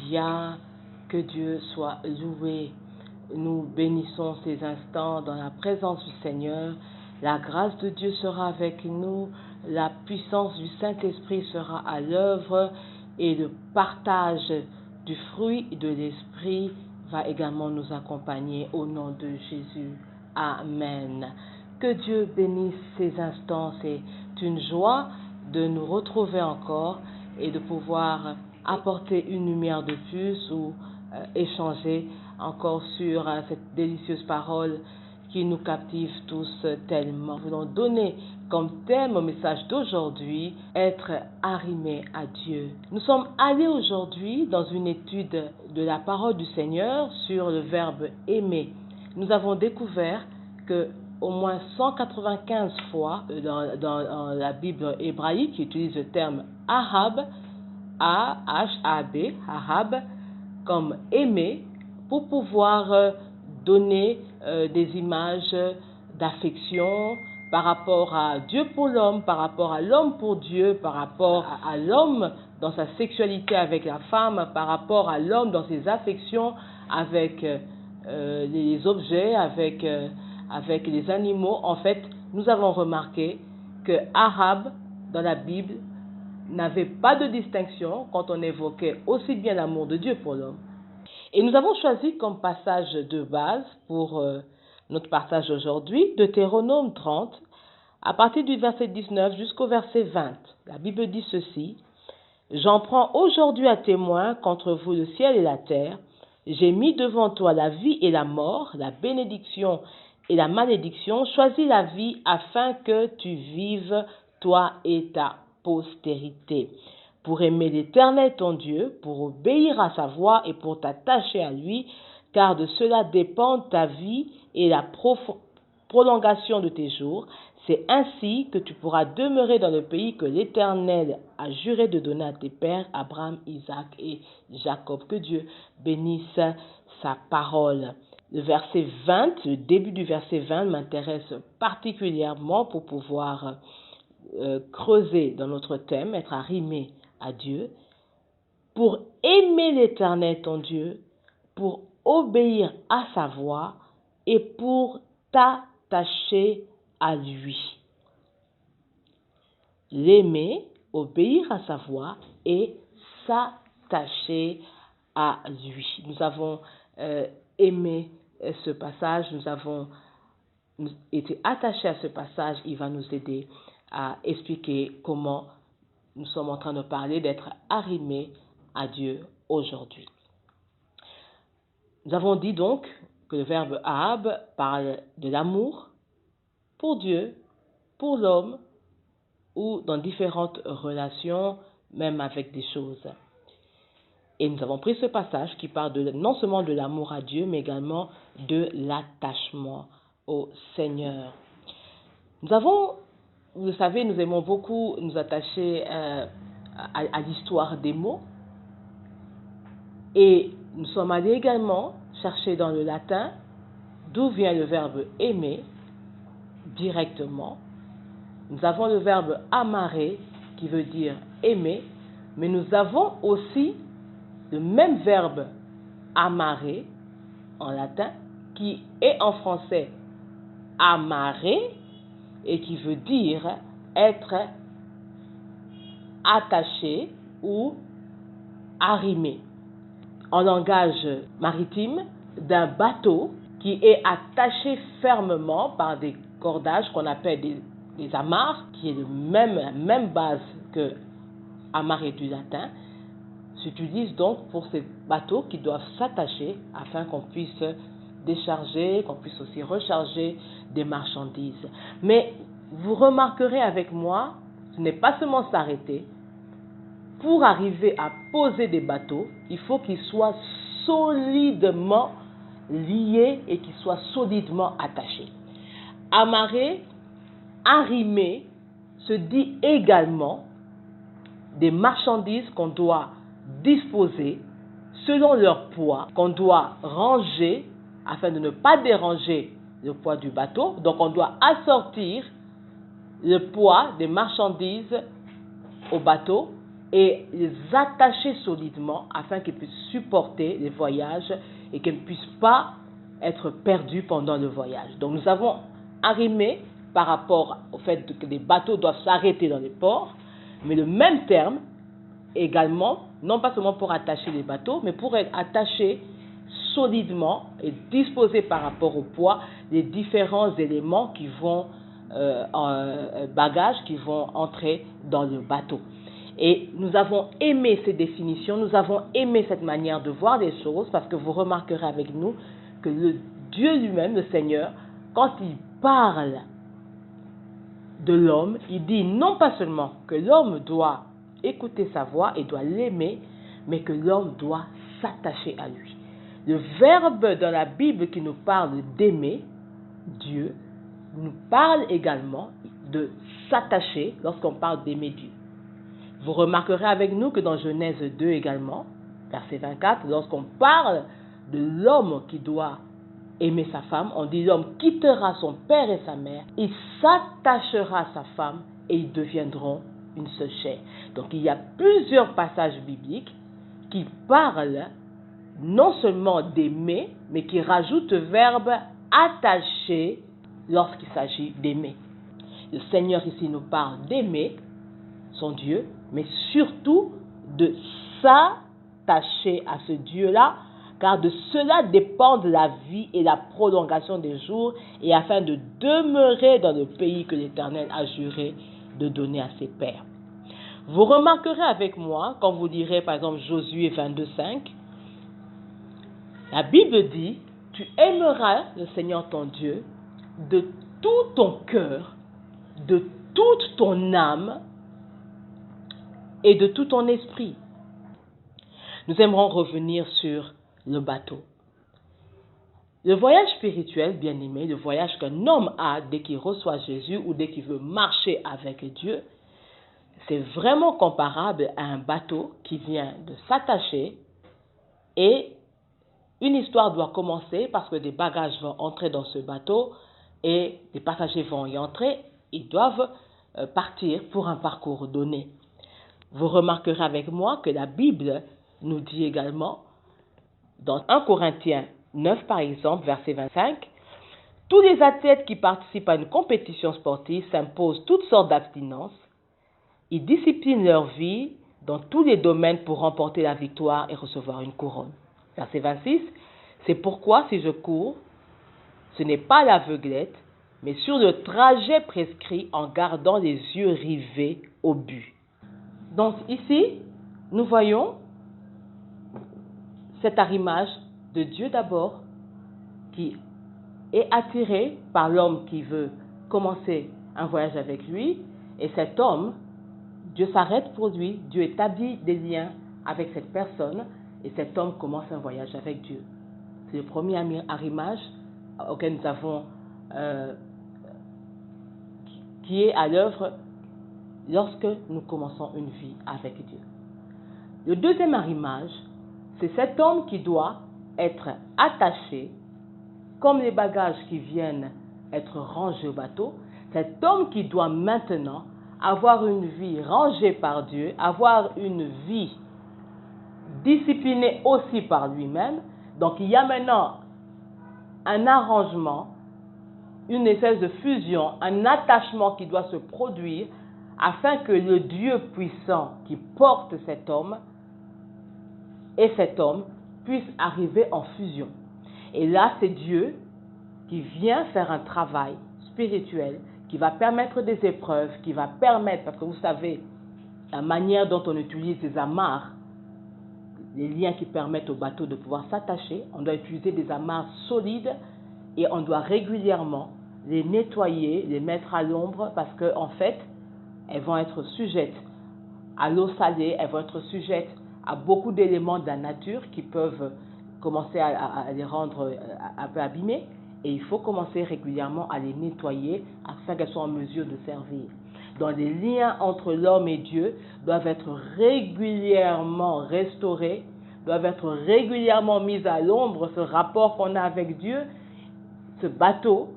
Alléluia, que Dieu soit loué. Nous bénissons ces instants dans la présence du Seigneur. La grâce de Dieu sera avec nous, la puissance du Saint-Esprit sera à l'œuvre et le partage du fruit de l'Esprit va également nous accompagner au nom de Jésus. Amen. Que Dieu bénisse ces instants. C'est une joie de nous retrouver encore et de pouvoir apporter une lumière de plus ou échanger encore sur cette délicieuse parole qui nous captive tous tellement. Nous voulons donner comme thème au message d'aujourd'hui, être arrimé à Dieu. Nous sommes allés aujourd'hui dans une étude de la parole du Seigneur sur le verbe aimer. Nous avons découvert que au moins 195 fois dans la Bible hébraïque qui utilise le terme Ahab, A-H-A-B, Ahab, comme aimer, pour pouvoir donner des images d'affection par rapport à Dieu pour l'homme, par rapport à l'homme pour Dieu, par rapport à l'homme dans sa sexualité avec la femme, par rapport à l'homme dans ses affections avec les objets, avec les animaux. En fait, nous avons remarqué que Ahab, dans la Bible, n'avait pas de distinction quand on évoquait aussi bien l'amour de Dieu pour l'homme. Et nous avons choisi comme passage de base pour notre passage aujourd'hui, Deutéronome 30, à partir du verset 19 jusqu'au verset 20. La Bible dit ceci: « J'en prends aujourd'hui à témoin qu'entre vous le ciel et la terre, j'ai mis devant toi la vie et la mort, la bénédiction et la malédiction. Choisis la vie afin que tu vives, toi et ta postérité, pour aimer l'Éternel ton Dieu, pour obéir à sa voix et pour t'attacher à lui, car de cela dépend ta vie et la prolongation de tes jours. C'est ainsi que tu pourras demeurer dans le pays que l'Éternel a juré de donner à tes pères, Abraham, Isaac et Jacob. » Que Dieu bénisse sa parole. Le verset 20, le début du verset 20 m'intéresse particulièrement pour pouvoir creuser dans notre thème, être arrimé à Dieu, pour aimer l'Éternel ton Dieu, pour obéir à sa voix et pour t'attacher à lui. L'aimer, obéir à sa voix et s'attacher à lui. Nous avons aimé ce passage, nous avons été attachés à ce passage. Il va nous aider à expliquer comment nous sommes en train de parler d'être arrimés à Dieu aujourd'hui. Nous avons dit donc que le verbe Ahab parle de l'amour pour Dieu, pour l'homme, ou dans différentes relations, même avec des choses. Et nous avons pris ce passage qui parle non seulement de l'amour à Dieu, mais également de l'attachement au Seigneur. Vous le savez, nous aimons beaucoup nous attacher à l'histoire des mots. Et nous sommes allés également chercher dans le latin d'où vient le verbe aimer directement. Nous avons le verbe amare qui veut dire aimer, mais nous avons aussi le même verbe amare en latin qui est en français amare et qui veut dire être attaché ou arrimé. En langage maritime, d'un bateau qui est attaché fermement par des cordages qu'on appelle des amarres, qui est la même base que amarrer du latin, s'utilise donc pour ces bateaux qui doivent s'attacher afin qu'on puisse décharger, qu'on puisse aussi recharger des marchandises. Mais vous remarquerez avec moi, ce n'est pas seulement s'arrêter. Pour arriver à poser des bateaux, il faut qu'ils soient solidement liés et qu'ils soient solidement attachés. Amarrer, arrimer, se dit également des marchandises qu'on doit disposer selon leur poids, qu'on doit ranger afin de ne pas déranger le poids du bateau. Donc on doit assortir le poids des marchandises au bateau et les attacher solidement afin qu'ils puissent supporter les voyages et qu'ils ne puissent pas être perdus pendant le voyage. Donc nous avons arrimé par rapport au fait que les bateaux doivent s'arrêter dans les ports, mais le même terme également, non pas seulement pour attacher les bateaux, mais pour être attachés solidement et disposer par rapport au poids les différents éléments qui vont bagages qui vont entrer dans le bateau. Et nous avons aimé ces définitions, nous avons aimé cette manière de voir les choses, parce que vous remarquerez avec nous que le Dieu lui-même, le Seigneur, quand il parle de l'homme, il dit non pas seulement que l'homme doit écouter sa voix et doit l'aimer, mais que l'homme doit s'attacher à lui. Le verbe dans la Bible qui nous parle d'aimer Dieu nous parle également de s'attacher lorsqu'on parle d'aimer Dieu. Vous remarquerez avec nous que dans Genèse 2 également, verset 24, lorsqu'on parle de l'homme qui doit aimer sa femme, on dit l'homme quittera son père et sa mère, il s'attachera à sa femme et ils deviendront une seule chair. Donc il y a plusieurs passages bibliques qui parlent non seulement d'aimer, mais qui rajoutent le verbe attacher lorsqu'il s'agit d'aimer. Le Seigneur ici nous parle d'aimer son Dieu, mais surtout de s'attacher à ce Dieu-là, car de cela dépendent la vie et la prolongation des jours, et afin de demeurer dans le pays que l'Éternel a juré de donner à ses pères. Vous remarquerez avec moi, quand vous lirez par exemple Josué 22:5, la Bible dit, tu aimeras le Seigneur ton Dieu de tout ton cœur, de toute ton âme et de tout ton esprit. Nous aimerons revenir sur le bateau. Le voyage spirituel, bien aimé, le voyage qu'un homme a dès qu'il reçoit Jésus ou dès qu'il veut marcher avec Dieu, c'est vraiment comparable à un bateau qui vient de s'attacher et une histoire doit commencer parce que des bagages vont entrer dans ce bateau et des passagers vont y entrer, ils doivent partir pour un parcours donné. Vous remarquerez avec moi que la Bible nous dit également, dans 1 Corinthiens 9 par exemple, verset 25, « Tous les athlètes qui participent à une compétition sportive s'imposent toutes sortes d'abstinences. Ils disciplinent leur vie dans tous les domaines pour remporter la victoire et recevoir une couronne. » Verset 26, « C'est pourquoi si je cours, ce n'est pas l'aveuglette, mais sur le trajet prescrit en gardant les yeux rivés au but. » Donc ici, nous voyons cet arrimage de Dieu d'abord, qui est attiré par l'homme qui veut commencer un voyage avec lui, et cet homme, Dieu s'arrête pour lui, Dieu établit des liens avec cette personne, et cet homme commence un voyage avec Dieu. C'est le premier arrimage auquel nous avons, qui est à l'œuvre lorsque nous commençons une vie avec Dieu. Le deuxième arrimage, c'est cet homme qui doit être attaché, comme les bagages qui viennent être rangés au bateau, cet homme qui doit maintenant avoir une vie rangée par Dieu, avoir une vie disciplinée aussi par lui-même. Donc il y a maintenant un arrangement, une espèce de fusion, un attachement qui doit se produire afin que le Dieu puissant qui porte cet homme et cet homme puissent arriver en fusion. Et là, c'est Dieu qui vient faire un travail spirituel, qui va permettre des épreuves, qui va permettre, parce que vous savez, la manière dont on utilise les amarres, les liens qui permettent au bateau de pouvoir s'attacher, on doit utiliser des amarres solides et on doit régulièrement les nettoyer, les mettre à l'ombre, parce qu'en fait, elles vont être sujettes à l'eau salée, elles vont être sujettes à beaucoup d'éléments de la nature qui peuvent commencer à les rendre un peu abîmées, et il faut commencer régulièrement à les nettoyer afin qu'elles soient en mesure de servir. Donc les liens entre l'homme et Dieu doivent être régulièrement restaurés, doivent être régulièrement mis à l'ombre, ce rapport qu'on a avec Dieu. Ce bateau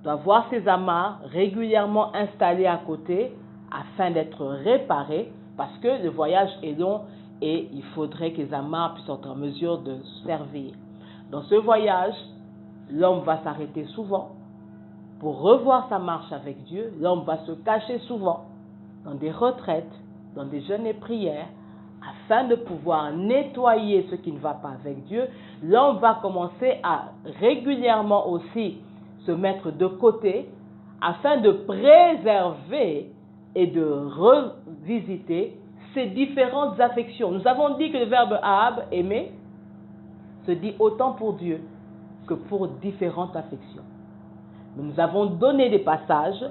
doit avoir ses amarres régulièrement installées à côté afin d'être réparé, parce que le voyage est long et il faudrait que les amarres puissent être en mesure de servir. Dans ce voyage, l'homme va s'arrêter souvent pour revoir sa marche avec Dieu. L'homme va se cacher souvent dans des retraites, dans des jeûnes et prières, afin de pouvoir nettoyer ce qui ne va pas avec Dieu. L'homme va commencer à régulièrement aussi se mettre de côté afin de préserver et de revisiter ses différentes affections. Nous avons dit que le verbe ahab, aimer, se dit autant pour Dieu que pour différentes affections. Mais nous avons donné des passages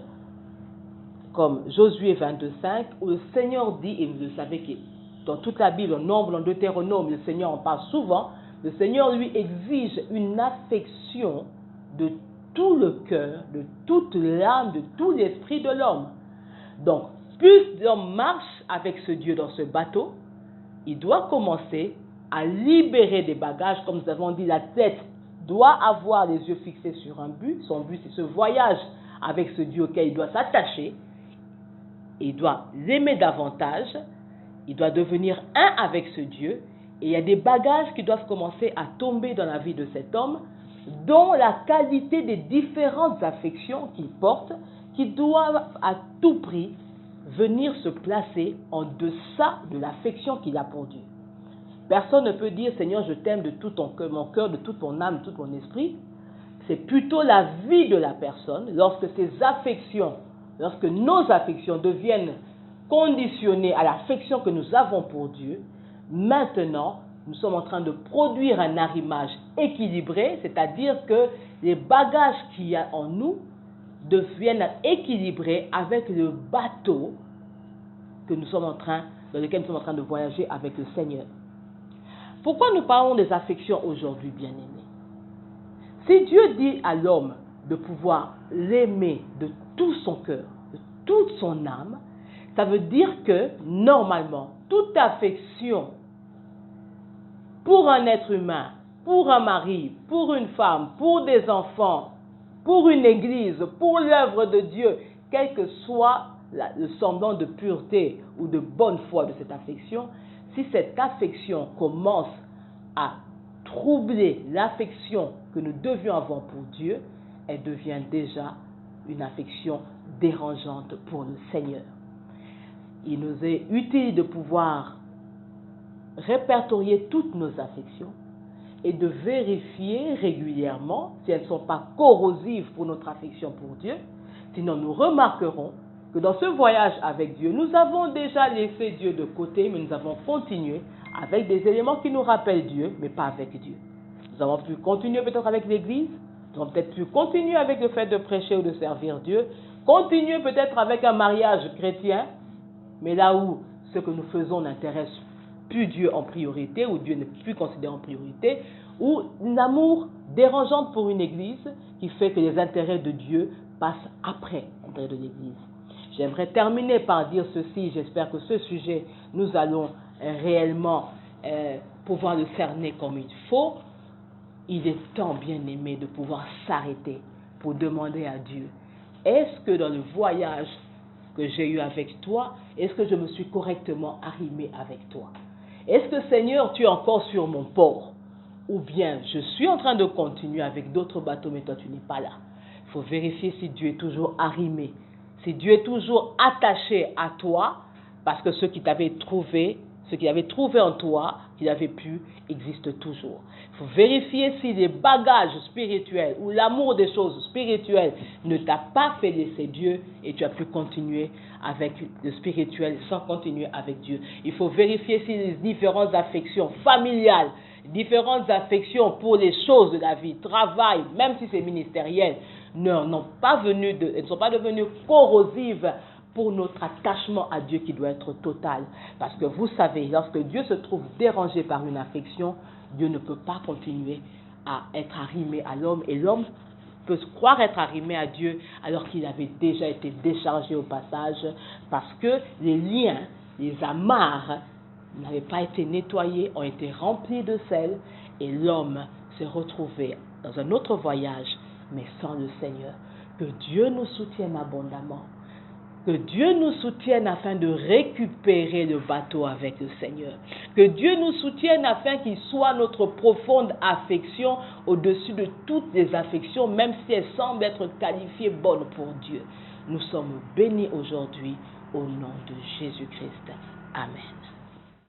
comme Josué 22,5 où le Seigneur dit, et vous le savez que dans toute la Bible, en Nombre, en Deutéronome, le Seigneur en parle souvent, le Seigneur lui exige une affection de tout le cœur, de toute l'âme, de tout l'esprit de l'homme. Donc, plus l'homme marche avec ce Dieu dans ce bateau, il doit commencer à libérer des bagages. Comme nous avons dit, la tête doit avoir les yeux fixés sur un but. Son but, c'est ce voyage avec ce Dieu auquel il doit s'attacher. Il doit l'aimer davantage. Il doit devenir un avec ce Dieu. Et il y a des bagages qui doivent commencer à tomber dans la vie de cet homme, dont la qualité des différentes affections qu'il porte, qui doivent à tout prix venir se placer en deçà de l'affection qu'il a pour Dieu. Personne ne peut dire, Seigneur, je t'aime de tout mon cœur, de toute mon âme, de tout mon esprit. C'est plutôt la vie de la personne, lorsque nos affections deviennent conditionnées à l'affection que nous avons pour Dieu. Maintenant, nous sommes en train de produire un arrimage équilibré, c'est-à-dire que les bagages qu'il y a en nous deviennent équilibrés avec le bateau dans lequel nous sommes en train de voyager avec le Seigneur. Pourquoi nous parlons des affections aujourd'hui, bien-aimés? Si Dieu dit à l'homme de pouvoir l'aimer de tout son cœur, de toute son âme, ça veut dire que, normalement, toute affection pour un être humain, pour un mari, pour une femme, pour des enfants, pour une église, pour l'œuvre de Dieu, quel que soit le semblant de pureté ou de bonne foi de cette affection, si cette affection commence à troubler l'affection que nous devions avoir pour Dieu, elle devient déjà une affection dérangeante pour le Seigneur. Il nous est utile de pouvoir répertorier toutes nos affections et de vérifier régulièrement si elles ne sont pas corrosives pour notre affection pour Dieu. Sinon, nous remarquerons que dans ce voyage avec Dieu, nous avons déjà laissé Dieu de côté, mais nous avons continué avec des éléments qui nous rappellent Dieu, mais pas avec Dieu. Nous avons pu continuer peut-être avec l'Église, nous avons peut-être pu continuer avec le fait de prêcher ou de servir Dieu, continuer peut-être avec un mariage chrétien, mais là où ce que nous faisons n'intéresse plus Dieu en priorité, ou Dieu n'est plus considéré en priorité, ou un amour dérangeant pour une Église qui fait que les intérêts de Dieu passent après l'intérêt de l'Église. J'aimerais terminer par dire ceci, j'espère que ce sujet, nous allons réellement pouvoir le cerner comme il faut. Il est temps, bien aimé, de pouvoir s'arrêter pour demander à Dieu, est-ce que dans le voyage que j'ai eu avec toi, est-ce que je me suis correctement arrimé avec toi? Est-ce que, Seigneur, tu es encore sur mon port? Ou bien je suis en train de continuer avec d'autres bateaux, mais toi tu n'es pas là. Il faut vérifier si Dieu est toujours arrimé, si Dieu est toujours attaché à toi, parce que ce qu'il avait trouvé en toi, qu'il avait pu, existe toujours. Il faut vérifier si les bagages spirituels ou l'amour des choses spirituelles ne t'a pas fait laisser Dieu et tu as pu continuer avec le spirituel sans continuer avec Dieu. Il faut vérifier si les différentes affections familiales, différentes affections pour les choses de la vie, travail, même si c'est ministériel, ne sont pas devenues corrosives pour notre attachement à Dieu qui doit être total. Parce que vous savez, lorsque Dieu se trouve dérangé par une affection, Dieu ne peut pas continuer à être arrimé à l'homme. Et l'homme peut se croire être arrimé à Dieu alors qu'il avait déjà été déchargé au passage, parce que les liens, les amarres n'avaient pas été nettoyés, ont été remplis de sel, et l'homme s'est retrouvé dans un autre voyage, mais sans le Seigneur. Que Dieu nous soutienne abondamment. Que Dieu nous soutienne afin de récupérer le bateau avec le Seigneur. Que Dieu nous soutienne afin qu'il soit notre profonde affection au-dessus de toutes les affections, même si elles semblent être qualifiées bonnes pour Dieu. Nous sommes bénis aujourd'hui au nom de Jésus-Christ. Amen.